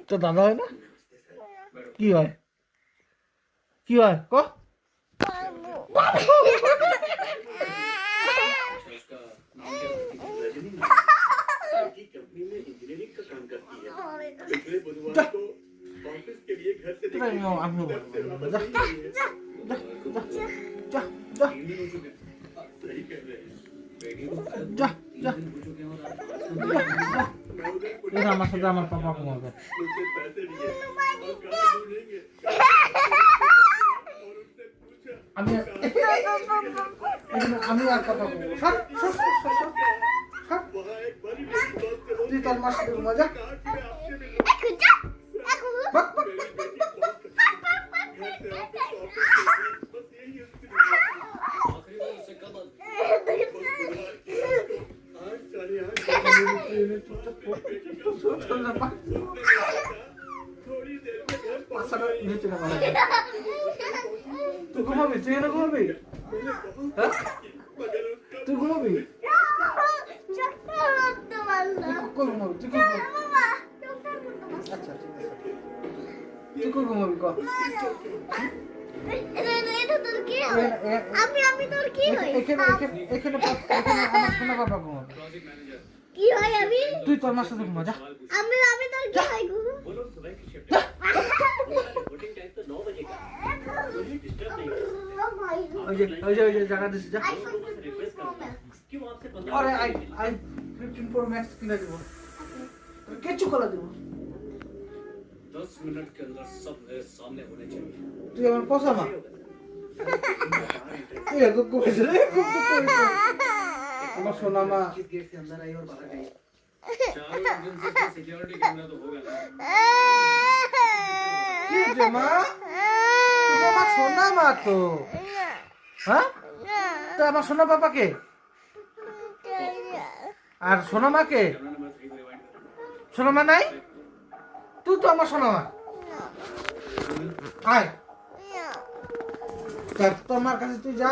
তো দাদা হয় না? কি হয়? কি হয় ক? আমার সাথে আমার পাপা ঘুমাবে। আমি আর কথা বলবো। তুই তোর মার সাথে ঘুমা যা। তুই ঘুমাবি? তুই এনে ঘুমাবি? হ্যাঁ তুই ঘুমাবি? কই ঘুমাবি? তুই কই ঘুমাবি? আচ্ছা ঠিক আছে, তুই কই ঘুমাবি ক? এখানে আমার সোনা বাবা ঘুমাবে। কি হয় আমি? তুই তোর মার সাথে ঘুমা যা। আমি তোর কি হয় গো? ওই যে জায়গা দিস যা। আরে আই 15 Pro Max কিনে দেব। কিছু করে দেব। 10 मिनट के अंदर सब मेरे सामने होने चाहिए। তুই আমার পছন্দ মা। তুই গুগু কইছ রে, গুগু কইছ। আমার সোনা মা गेट से अंदर आई और बाहर गई। चारों इंजन से सिक्योरिटी कैमरा तो होगा ना। কি যে মা? তুই আমার সোনা মা তো। হ্যাঁ? তো আমার সোনা বাবা কে? আর সোনা মা কে? সোনা মা নাই? তুই তো আমার সোনা মা। আয় তোর মার কাছে তুই যা।